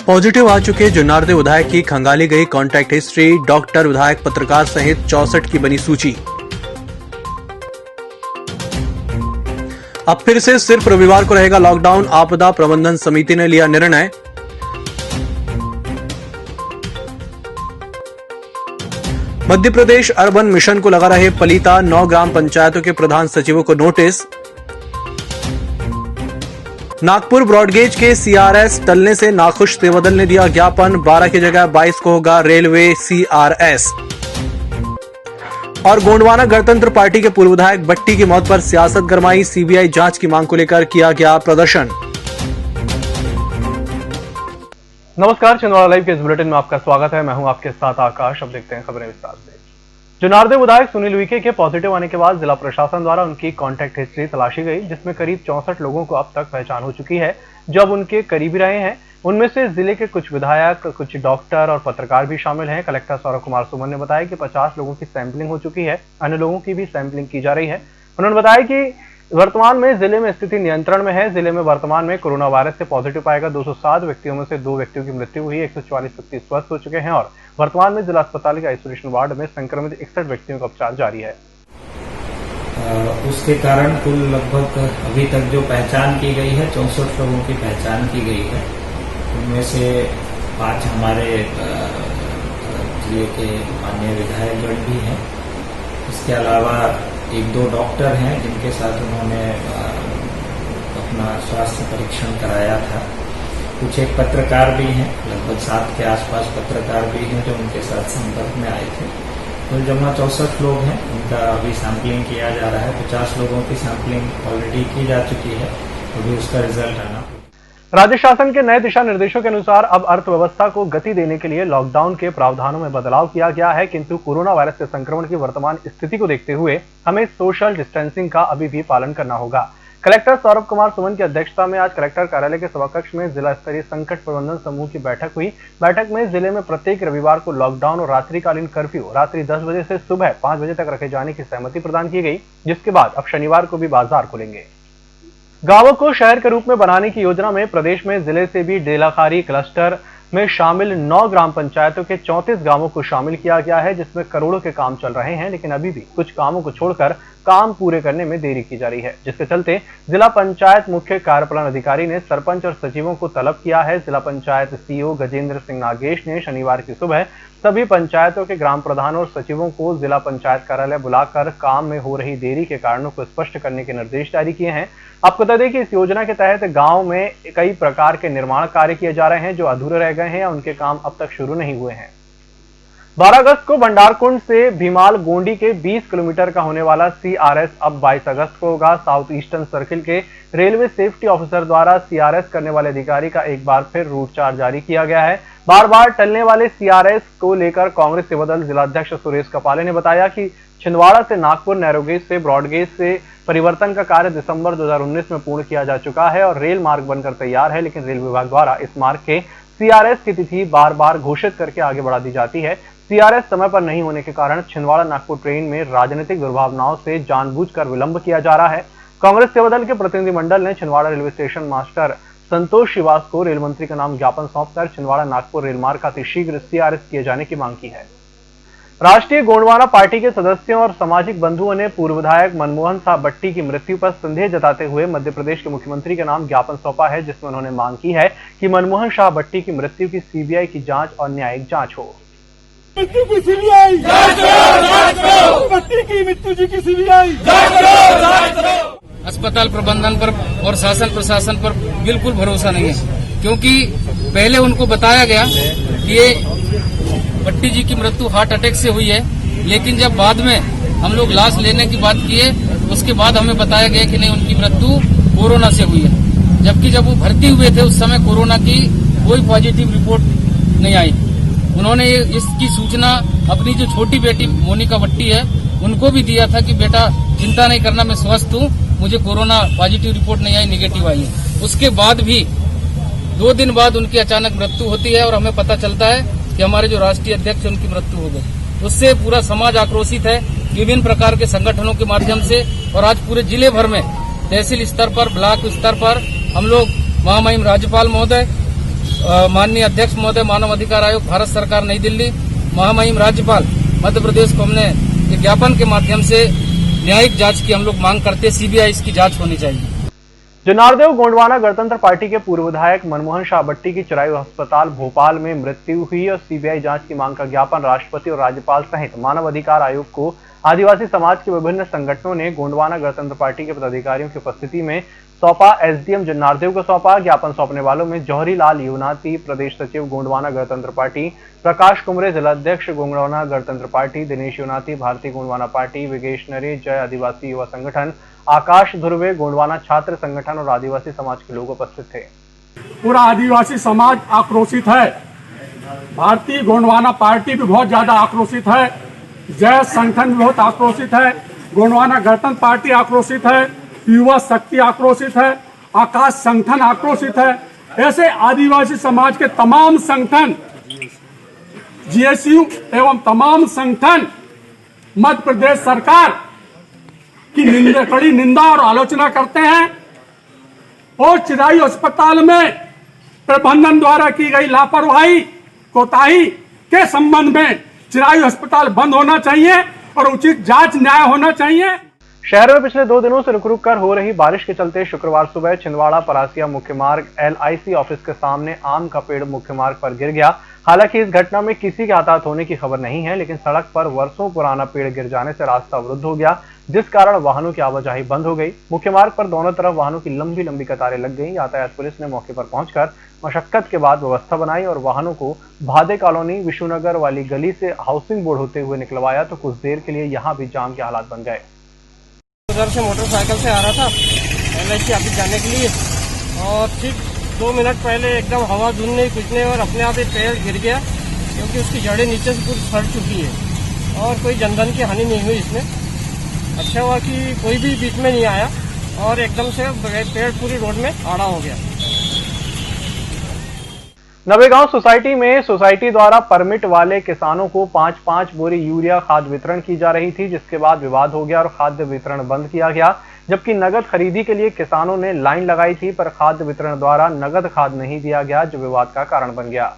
Positive आ चुके जुन्नारदेव विधायक की खंगाली गई कॉन्टैक्ट हिस्ट्री, डॉक्टर, विधायक, पत्रकार सहित 64 की बनी सूची। अब फिर से सिर्फ रविवार को रहेगा लॉकडाउन, आपदा प्रबंधन समिति ने लिया निर्णय। मध्य प्रदेश अर्बन मिशन को लगा रहे पलीता, 9 ग्राम पंचायतों के प्रधान सचिवों को नोटिस। नागपुर ब्रॉडगेज के सीआरएस टलने से नाखुश सेवादल ने दिया ज्ञापन, 12 की जगह 22 को होगा रेलवे सीआरएस। और गोंडवाना गणतंत्र पार्टी के पूर्व विधायक भट्टी की मौत पर सियासत गरमाई, सीबीआई जांच की मांग को लेकर किया गया प्रदर्शन। नमस्कार, छिंदवाड़ा लाइव के इस बुलेटिन में आपका स्वागत है। मैं हूं आपके साथ आकाश। अब देखते हैं खबरें विस्तार से। जुन्नारदेव विधायक सुनील उइके के पॉजिटिव आने के बाद जिला प्रशासन द्वारा उनकी कॉन्टैक्ट हिस्ट्री तलाशी गई, जिसमें करीब 64 लोगों को अब तक पहचान हो चुकी है जो अब उनके करीबी रहे हैं। उनमें से जिले के कुछ विधायक, कुछ डॉक्टर और पत्रकार भी शामिल हैं। कलेक्टर सौरभ कुमार सुमन ने बताया कि 50 लोगों की सैंपलिंग हो चुकी है, अन्य लोगों की भी सैंपलिंग की जा रही है। उन्होंने बताया कि वर्तमान में जिले में स्थिति नियंत्रण में है। जिले में वर्तमान में कोरोना वायरस से पॉजिटिव पाएगा 207 व्यक्तियों में से 2 व्यक्तियों की मृत्यु हुई, 144 व्यक्ति स्वस्थ हो चुके हैं और वर्तमान में जिला अस्पताल के आइसोलेशन वार्ड में संक्रमित 61 व्यक्तियों का उपचार जारी है। उसके कारण कुल लगभग अभी तक जो पहचान की गई है 64 लोगों की पहचान की गई है। उनमें से 5 हमारे जिले के माननीय विधायकगण भी हैं। इसके अलावा 1-2 डॉक्टर हैं जिनके साथ उन्होंने अपना स्वास्थ्य परीक्षण कराया था। कुछ एक पत्रकार भी हैं, लगभग 7 के आसपास पत्रकार भी हैं जो उनके साथ संपर्क में आए थे। तो जमा 64 लोग हैं, उनका अभी सैंपलिंग किया जा रहा है। 50 लोगों की सैंपलिंग ऑलरेडी की जा चुकी है, अभी उसका रिजल्ट आना। राज्य शासन के नए दिशा निर्देशों के अनुसार अब अर्थव्यवस्था को गति देने के लिए लॉकडाउन के प्रावधानों में बदलाव किया गया है, किंतु कोरोना वायरस के संक्रमण की वर्तमान स्थिति को देखते हुए हमें सोशल डिस्टेंसिंग का अभी भी पालन करना होगा। कलेक्टर सौरभ कुमार सुमन की अध्यक्षता में आज कलेक्टर कार्यालय के सभाकक्ष में जिला स्तरीय संकट प्रबंधन समूह की बैठक हुई। बैठक में जिले में प्रत्येक रविवार को लॉकडाउन और रात्रिकालीन कर्फ्यू रात्रि 10 बजे से सुबह 5 बजे तक रखे जाने की सहमति प्रदान की गई, जिसके बाद अब शनिवार को भी बाजार खुलेंगे। गांवों को शहर के रूप में बनाने की योजना में प्रदेश में जिले से भी डेलाखारी क्लस्टर में शामिल 9 ग्राम पंचायतों के 34 गांवों को शामिल किया गया है, जिसमें करोड़ों के काम चल रहे हैं, लेकिन अभी भी कुछ कामों को छोड़कर काम पूरे करने में देरी की जा रही है, जिसके चलते जिला पंचायत मुख्य कार्यपालन अधिकारी ने सरपंच और सचिवों को तलब किया है। जिला पंचायत सीईओ गजेंद्र सिंह नागेश ने शनिवार की सुबह सभी पंचायतों के ग्राम प्रधानों और सचिवों को जिला पंचायत कार्यालय बुलाकर काम में हो रही देरी के कारणों को स्पष्ट करने के निर्देश जारी किए हैं। आपको बता दें कि इस योजना के तहत गांव में कई प्रकार के निर्माण कार्य किए जा रहे हैं जो अधूरे रह गए हैं या उनके काम अब तक शुरू नहीं हुए हैं। 12 अगस्त को भंडारकुंड से भीमाल गोंडी के 20 किलोमीटर का होने वाला सीआरएस अब 22 अगस्त को होगा। साउथ ईस्टर्न सर्किल के रेलवे सेफ्टी ऑफिसर द्वारा सीआरएस करने वाले अधिकारी का एक बार फिर रूट चार्ट जारी किया गया है। बार बार टलने वाले सीआरएस को लेकर कांग्रेस सेवादल जिलाध्यक्ष सुरेश कपाले ने बताया कि छिंदवाड़ा से नागपुर, नैरोगेज से ब्रॉडगेज से परिवर्तन का कार्य दिसंबर 2019 में पूर्ण किया जा चुका है और रेल मार्ग बनकर तैयार है, लेकिन रेल विभाग द्वारा इस मार्ग के सीआरएस की तिथि बार बार घोषित करके आगे बढ़ा दी जाती है। सीआरएस समय पर नहीं होने के कारण छिंदवाड़ा नागपुर ट्रेन में राजनीतिक दुर्भावनाओं से जानबूझकर विलंब किया जा रहा है। कांग्रेस सेवादल के प्रतिनिधिमंडल ने छिंदवाड़ा रेलवे स्टेशन मास्टर संतोष श्रीवास को रेल मंत्री का नाम ज्ञापन सौंपकर छिंदवाड़ा नागपुर रेल मार्ग का अतिशीघ्र सीआरएस किए जाने की मांग की है। राष्ट्रीय गोंडवाना पार्टी के सदस्यों और सामाजिक बंधुओं ने पूर्व विधायक मनमोहन शाह भट्टी की मृत्यु पर संदेह जताते हुए मध्य प्रदेश के मुख्यमंत्री के नाम ज्ञापन सौंपा है, जिसमें उन्होंने मांग की है कि मनमोहन शाह भट्टी की मृत्यु की सीबीआई की जांच और न्यायिक जांच हो। मृत्यु की सीबीआई भट्टी की मृत्यु की सीबीआई। अस्पताल प्रबंधन पर और शासन प्रशासन पर बिल्कुल भरोसा नहीं है, क्योंकि पहले उनको बताया गया कि ये भट्टी जी की मृत्यु हार्ट अटैक से हुई है, लेकिन जब बाद में हम लोग लाश लेने की बात किए उसके बाद हमें बताया गया कि नहीं, उनकी मृत्यु कोरोना से हुई है। जबकि जब वो भर्ती हुए थे उस समय कोरोना की कोई पॉजिटिव रिपोर्ट नहीं आई। उन्होंने इसकी सूचना अपनी जो छोटी बेटी मोनिका भट्टी है उनको भी दिया था कि बेटा चिंता नहीं करना, मैं स्वस्थ हूँ, मुझे कोरोना पॉजिटिव रिपोर्ट नहीं आई, निगेटिव आई है। उसके बाद भी 2 दिन बाद उनकी अचानक मृत्यु होती है और हमें पता चलता है कि हमारे जो राष्ट्रीय अध्यक्ष है उनकी मृत्यु हो गई। उससे पूरा समाज आक्रोशित है, विभिन्न प्रकार के संगठनों के माध्यम से, और आज पूरे जिले भर में तहसील स्तर पर, ब्लॉक स्तर पर हम लोग महामहिम राज्यपाल महोदय, माननीय अध्यक्ष महोदय मानव अधिकार आयोग भारत सरकार नई दिल्ली, महामहिम राज्यपाल मध्य प्रदेश को हमने एक ज्ञापन के माध्यम से न्यायिक जांच की हम लोग मांग करते हैं। सीबीआई इसकी जांच होनी चाहिए। जनार्देव गोंडवाना गणतंत्र पार्टी के पूर्व विधायक मनमोहन शाह बट्टी की चिरायु अस्पताल भोपाल में मृत्यु हुई और सीबीआई जांच की मांग का ज्ञापन राष्ट्रपति और राज्यपाल सहित मानव अधिकार आयोग को आदिवासी समाज के विभिन्न संगठनों ने गोंडवाना गणतंत्र पार्टी के पदाधिकारियों की उपस्थिति में सौंपा। एसडीएम जनार्देव को सौंपा। ज्ञापन सौंपने वालों में जौहरी लाल यूनाती, प्रदेश सचिव गोंडवाना गणतंत्र पार्टी, प्रकाश कुमरे जिलाध्यक्ष गोंडवाना गणतंत्र पार्टी, दिनेश यूनाती भारतीय गोंडवाना पार्टी, विगेश नरे जय आदिवासी युवा संगठन, आकाश ध्रुवे गोंडवाना छात्र संगठन और आदिवासी समाज के लोग उपस्थित थे। पूरा आदिवासी समाज आक्रोशित है। भारतीय गोंडवाना पार्टी भी बहुत ज्यादा आक्रोशित है। जय संगठन भी बहुत आक्रोशित है। गोंडवाना गणतंत्र पार्टी आक्रोशित है। युवा शक्ति आक्रोशित है। आकाश संगठन आक्रोशित है। ऐसे आदिवासी समाज के तमाम संगठन, जीएसयू एवं तमाम संगठन मध्य प्रदेश सरकार की कड़ी निंदा और आलोचना करते हैं और चिरायु अस्पताल में प्रबंधन द्वारा की गई लापरवाही, कोताही के संबंध में चिरायु अस्पताल बंद होना चाहिए और उचित जांच न्याय होना चाहिए। शहर में पिछले 2 दिनों से रुक रुक कर हो रही बारिश के चलते शुक्रवार सुबह छिंदवाड़ा परासिया मुख्य मार्ग LIC ऑफिस के सामने आम का पेड़ मुख्य मार्ग पर गिर गया। हालांकि इस घटना में किसी के हताहत होने की खबर नहीं है, लेकिन सड़क पर वर्षों पुराना पेड़ गिर जाने से रास्ता अवरुद्ध हो गया, जिस कारण वाहनों की आवाजाही बंद हो गई। मुख्य मार्ग पर दोनों तरफ वाहनों की लंबी लंबी कतारें लग गई। यातायात पुलिस ने मौके पर पहुंचकर मशक्कत के बाद व्यवस्था बनाई और वाहनों को भादे कॉलोनी विष्णुनगर वाली गली से हाउसिंग बोर्ड होते हुए निकलवाया, तो कुछ देर के लिए यहाँ भी जाम के हालात बन गए। उधर से मोटरसाइकिल से आ रहा था LIC ऑफिस जाने के लिए और ठीक 2 मिनट पहले एकदम हवा धुलने कुचने और अपने आप एक पेड़ गिर गया, क्योंकि उसकी जड़ें नीचे से पूरी सड़ चुकी है और कोई जनधन की हानि नहीं हुई इसमें। अच्छा हुआ कि कोई भी बीच में नहीं आया और एकदम से पेड़ पूरी रोड में आड़ा हो गया। नवेगांव सोसाइटी में सोसाइटी द्वारा परमिट वाले किसानों को 5-5 बोरी यूरिया खाद वितरण की जा रही थी, जिसके बाद विवाद हो गया और खाद्य वितरण बंद किया गया। जबकि नगद खरीदी के लिए किसानों ने लाइन लगाई थी, पर खाद्य वितरण द्वारा नगद खाद नहीं दिया गया, जो विवाद का कारण बन गया।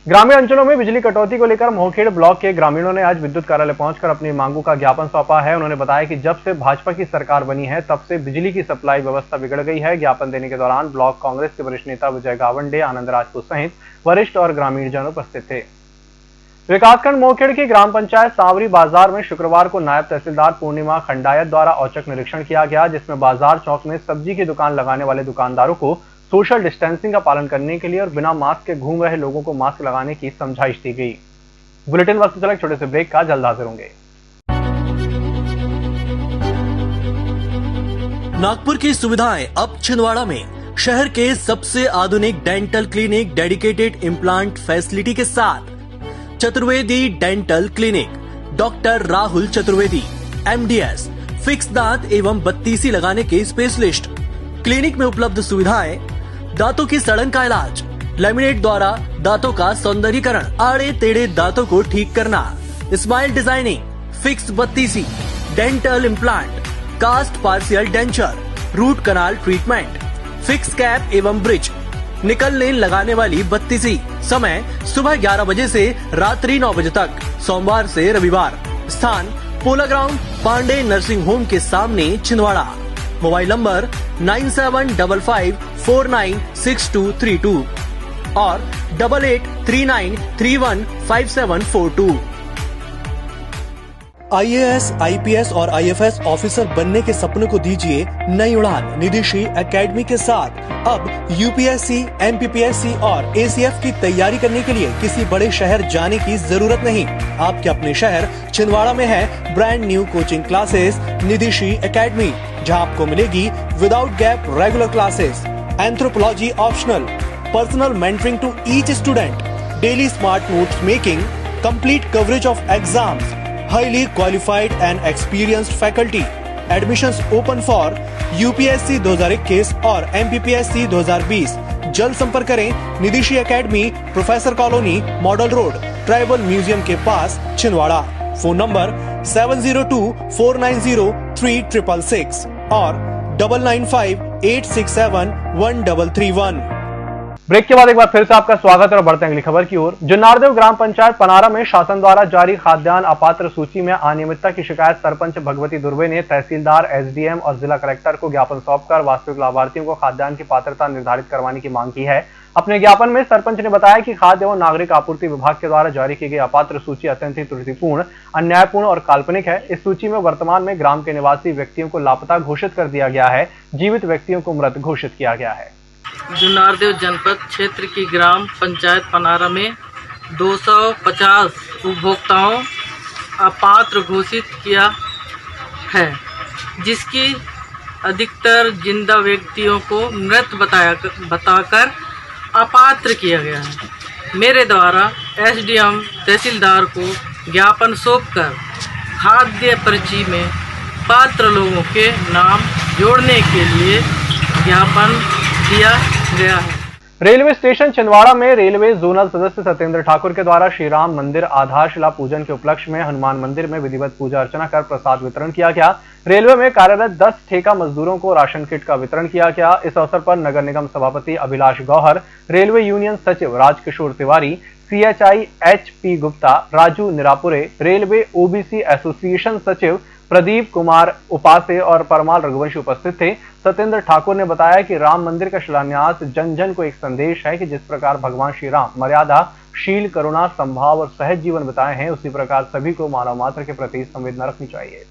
ग्रामीण अंचलों में बिजली कटौती को लेकर मोहखेड़ ब्लॉक के ग्रामीणों ने आज विद्युत कार्यालय पहुंचकर अपनी मांगों का ज्ञापन सौंपा है। उन्होंने बताया कि जब से भाजपा की सरकार बनी है, तब से बिजली की सप्लाई व्यवस्था बिगड़ गई है। ज्ञापन देने के दौरान ब्लॉक कांग्रेस के वरिष्ठ नेता विजय गावंडे, आनंद राजपूत सहित वरिष्ठ और ग्रामीण जन उपस्थित थे। विकासखंड मोहखेड़ की ग्राम पंचायत सांवरी बाजार में शुक्रवार को नायब तहसीलदार पूर्णिमा खंडायत द्वारा औचक निरीक्षण किया गया, जिसमें बाजार चौक में सब्जी की दुकान लगाने वाले दुकानदारों को सोशल डिस्टेंसिंग का पालन करने के लिए और बिना मास्क के घूम रहे लोगों को मास्क लगाने की समझाइश दी गई। बुलेटिन वक्त चला छोटे से ब्रेक का, जल्द हाजिर होंगे। नागपुर की सुविधाएं अब छिंदवाड़ा में। शहर के सबसे आधुनिक dental clinic dedicated implant facility के साथ Chaturvedi dental clinic, doctor Rahul Chaturvedi MDS, fix दांत एवं बत्तीसी लगाने के स्पेशलिस्ट। क्लिनिक में उपलब्ध सुविधाएं: दांतों की सड़न का इलाज, लैमिनेट द्वारा दांतों का सौंदर्यीकरण, आड़े टेढ़े दांतों को ठीक करना, स्माइल डिजाइनिंग, फिक्स बत्तीसी, dental implant, cast partial denture, root canal treatment, fix cap एवं ब्रिज, निकल लेन लगाने वाली बत्तीसी। समय सुबह 11 बजे से रात्रि 9 बजे तक, सोमवार से रविवार। स्थान पोला ग्राउंड, पांडे नर्सिंग होम के सामने, छिंदवाड़ा। मोबाइल नंबर 9755496232 और 8839315742। IAS, IPS और IFS ऑफिसर बनने के सपनों को दीजिए नई उड़ान। निदिशी एकेडमी के साथ अब UPSC, MPPSC और ACF की तैयारी करने के लिए किसी बड़े शहर जाने की जरूरत नहीं। आपके अपने शहर छिंदवाड़ा में है brand new coaching classes Nidishi academy, जहां आपको मिलेगी without gap regular classes, anthropology optional, personal mentoring to each student, daily smart notes making, complete coverage of exams, highly qualified and experienced faculty. Admissions open for UPSC 2021 और MPPSC 2020। जल्द संपर्क करें Nidishi academy, professor colony, model road, tribal museum के पास, Chhindwara. Phone number 7024903666 और 9958671331। Break के बाद एक बार फिर से आपका स्वागत है और बढ़ते हैं अगली खबर की ओर। जुन्नारदेव ग्राम पंचायत पनारा में शासन द्वारा जारी खाद्यान्न अपात्र सूची में अनियमितता की शिकायत सरपंच भगवती दुर्वे ने तहसीलदार, एसडीएम और जिला कलेक्टर को ज्ञापन सौंपकर वास्तविक लाभार्थियों को खाद्यान्न की पात्रता निर्धारित करवाने की मांग की है। अपने ज्ञापन में सरपंच ने बताया कि खाद्य एवं नागरिक आपूर्ति विभाग के द्वारा जारी की गई अपात्र सूची अत्यंत ही त्रुटिपूर्ण, अन्यायपूर्ण और काल्पनिक है। इस सूची में वर्तमान में ग्राम के निवासी व्यक्तियों को लापता घोषित कर दिया गया है, जीवित व्यक्तियों को मृत घोषित किया गया है। जुन्नारदेव जनपद क्षेत्र की ग्राम पंचायत पनारा में 250 उपभोक्ताओं अपात्र घोषित किया है, जिसकी अधिकतर जिंदा व्यक्तियों को मृत बताकर अपात्र किया गया है। मेरे द्वारा एसडीएम तहसीलदार को ज्ञापन सौंपकर खाद्य पर्ची में पात्र लोगों के नाम जोड़ने के लिए ज्ञापन दिया गया है। रेलवे स्टेशन छिंदवाड़ा में रेलवे जोनल सदस्य सत्येंद्र ठाकुर के द्वारा श्री राम मंदिर आधारशिला पूजन के उपलक्ष्य में हनुमान मंदिर में विधिवत पूजा अर्चना कर प्रसाद वितरण किया गया। रेलवे में कार्यरत 10 ठेका मजदूरों को राशन किट का वितरण किया गया। इस अवसर पर नगर निगम सभापति अभिलाष गौहर, रेलवे यूनियन सचिव Rajkishor Tiwari, CHI HP Gupta, Raju Nirapure, railway OBC association सचिव प्रदीप कुमार उपासे और परमाल रघुवंशी उपस्थित थे। सत्येंद्र ठाकुर ने बताया कि राम मंदिर का शिलान्यास जन जन को एक संदेश है कि जिस प्रकार भगवान श्री राम मर्यादा, शील, करुणा, संभाव और सहज जीवन बिताए हैं, उसी प्रकार सभी को मानव मात्र के प्रति संवेदना रखनी चाहिए।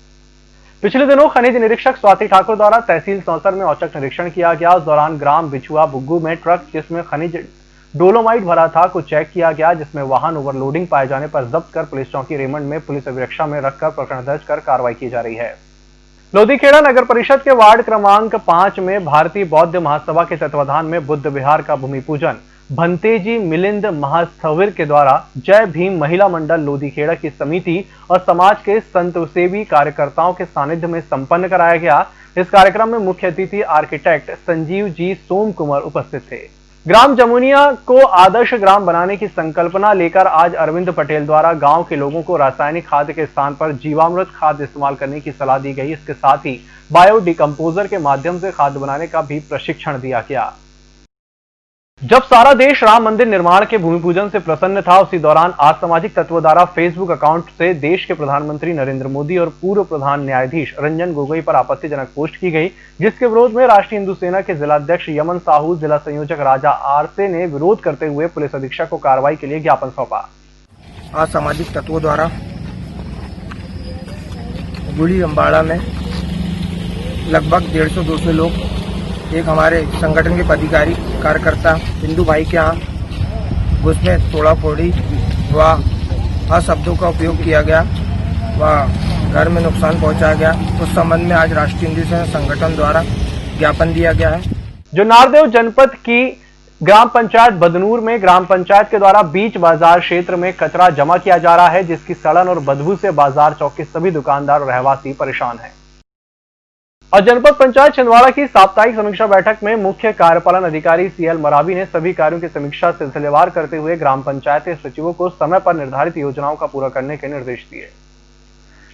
पिछले दिनों खनिज निरीक्षक स्वाति ठाकुर द्वारा तहसील सौंसर में औचक निरीक्षण किया गया। उस दौरान ग्राम बिछुआ बुग्गू में ट्रक जिसमें खनिज डोलोमाइट भरा था को चेक किया गया, जिसमें वाहन ओवरलोडिंग पाए जाने पर जब्त कर पुलिस चौकी रेमंड में पुलिस अभिरक्षा में रखकर प्रकरण दर्ज कर कार्रवाई की जा रही है। लोधीखेड़ा नगर परिषद के वार्ड क्रमांक 5 में भारतीय बौद्ध महासभा के तत्वाधान में बुद्ध विहार का भूमि पूजन भंतेजी मिलिंद महास्थविर के द्वारा जय भीम महिला मंडल लोधीखेड़ा की समिति और समाज के संतसेवी कार्यकर्ताओं के सानिध्य में संपन्न कराया गया। इस कार्यक्रम में मुख्य अतिथि आर्किटेक्ट संजीव जी सोम कुमार उपस्थित थे। ग्राम जमुनिया को आदर्श ग्राम बनाने की संकल्पना लेकर आज अरविंद पटेल द्वारा गांव के लोगों को रासायनिक खाद के स्थान पर जीवामृत खाद इस्तेमाल करने की सलाह दी गई। इसके साथ ही बायो डिकम्पोजर के माध्यम से खाद बनाने का भी प्रशिक्षण दिया गया। जब सारा देश राम मंदिर निर्माण के भूमि पूजन से प्रसन्न था, उसी दौरान आज सामाजिक तत्व द्वारा फेसबुक अकाउंट से देश के प्रधानमंत्री नरेंद्र मोदी और पूर्व प्रधान न्यायाधीश रंजन गोगोई पर आपत्तिजनक पोस्ट की गई, जिसके विरोध में राष्ट्रीय हिंदू सेना के जिलाध्यक्ष यमन साहू, जिला संयोजक राजा आरसे ने विरोध करते हुए पुलिस अधीक्षक को कार्रवाई के लिए ज्ञापन सौंपा। आज सामाजिक तत्वों द्वारा गुड़ी अम्बाड़ा में लगभग 150-200 लोग, एक हमारे संगठन के पदाधिकारी कार्यकर्ता हिंदू भाई के यहाँ घुसने तोड़ा फोड़ी व अशब्दों का उपयोग किया गया व घर में नुकसान पहुंचाया गया। उस संबंध में आज राष्ट्रीय हिंदू सेना संगठन द्वारा ज्ञापन दिया गया है। जुन्नारदेव जनपद की ग्राम पंचायत बदनूर में ग्राम पंचायत के द्वारा बीच बाजार क्षेत्र में कचरा जमा किया जा रहा है, जिसकी सड़न और बदबू से बाजार चौक के सभी दुकानदार और रहवासी परेशान हैं। और जनपद पंचायत छिंदवाड़ा की साप्ताहिक समीक्षा बैठक में मुख्य कार्यपालन अधिकारी सीएल मरावी ने सभी कार्यों की समीक्षा सिलसिलेवार करते हुए ग्राम पंचायत के सचिवों को समय पर निर्धारित योजनाओं का पूरा करने के निर्देश दिए।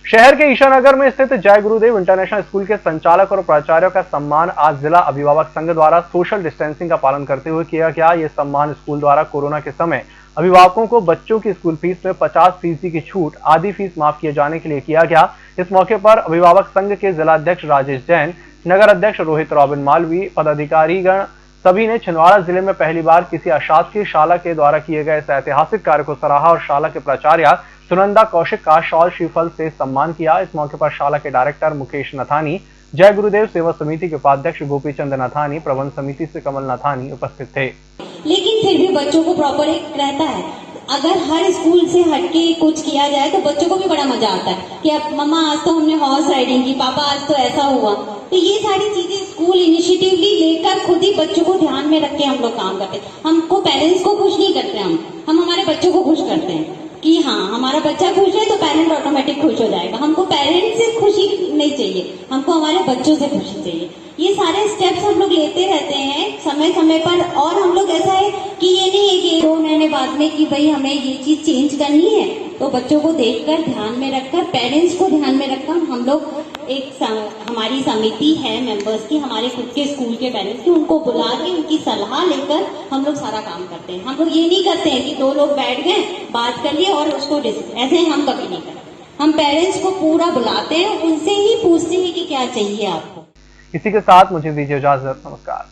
शहर के ईशानगर में स्थित जय गुरुदेव इंटरनेशनल स्कूल के संचालक और प्राचार्यों का सम्मान आज जिला अभिभावक संघ द्वारा सोशल डिस्टेंसिंग का पालन करते हुए किया गया। ये सम्मान स्कूल द्वारा कोरोना के समय अभिभावकों को बच्चों की स्कूल फीस में 50% की छूट, आधी फीस माफ किए जाने के लिए किया गया। इस मौके पर अभिभावक संघ के जिलाध्यक्ष राजेश जैन, नगर अध्यक्ष रोहित रॉबिन मालवी, पदाधिकारीगण सभी ने छिंदवाड़ा जिले में पहली बार किसी अशासकीय शाला के द्वारा किए गए इस ऐतिहासिक कार्य को सराहा और शाला के प्राचार्य सुनंदा कौशिक का शॉल श्रीफल से सम्मान किया। इस मौके पर शाला के डायरेक्टर मुकेश नथानी, जय गुरुदेव सेवा समिति के उपाध्यक्ष गोपीचंद नथानी, प्रबंध समिति से कमल नथानी उपस्थित थे। लेकिन फिर भी बच्चों को प्रॉपर एक रहता है, अगर हर स्कूल से हटके कुछ किया जाए तो बच्चों को भी बड़ा मजा आता है कि अब मम्मा आज तो हमने हॉर्स राइडिंग की, पापा आज तो ऐसा हुआ। तो ये सारी चीजें स्कूल इनिशिएटिवली लेकर खुद ही बच्चों को ध्यान में रख के हम लोग काम करते हैं। हमको पेरेंट्स को खुश नहीं करते, हम हमारे बच्चों को खुश करते हैं कि हाँ हमारा बच्चा खुश है तो पेरेंट ऑटोमेटिक खुश हो जाएगा। हमको पेरेंट्स से खुशी नहीं चाहिए, हमको हमारे बच्चों से खुशी चाहिए। ये सारे स्टेप्स हम लोग लेते रहते हैं समय समय पर। और हम लोग ऐसा है कि ये नहीं है कि 2 महीने बाद में कि भाई हमें ये चीज चेंज करनी है, तो बच्चों को देखकर ध्यान में रखकर, पेरेंट्स को ध्यान में रखकर हम लोग हमारी समिति है मेंबर्स की, हमारे खुद के स्कूल के पेरेंट्स की, उनको बुला के उनकी सलाह लेकर हम लोग सारा काम करते हैं। हम लोग ये नहीं करते हैं कि 2 लोग बैठ गए, बात कर लिए और उसको ऐसे हम कभी नहीं करते। हम पेरेंट्स को पूरा बुलाते हैं, उनसे ही पूछते हैं कि क्या चाहिए आपको। इसी के साथ मुझे दीजिए इजाजत, नमस्कार।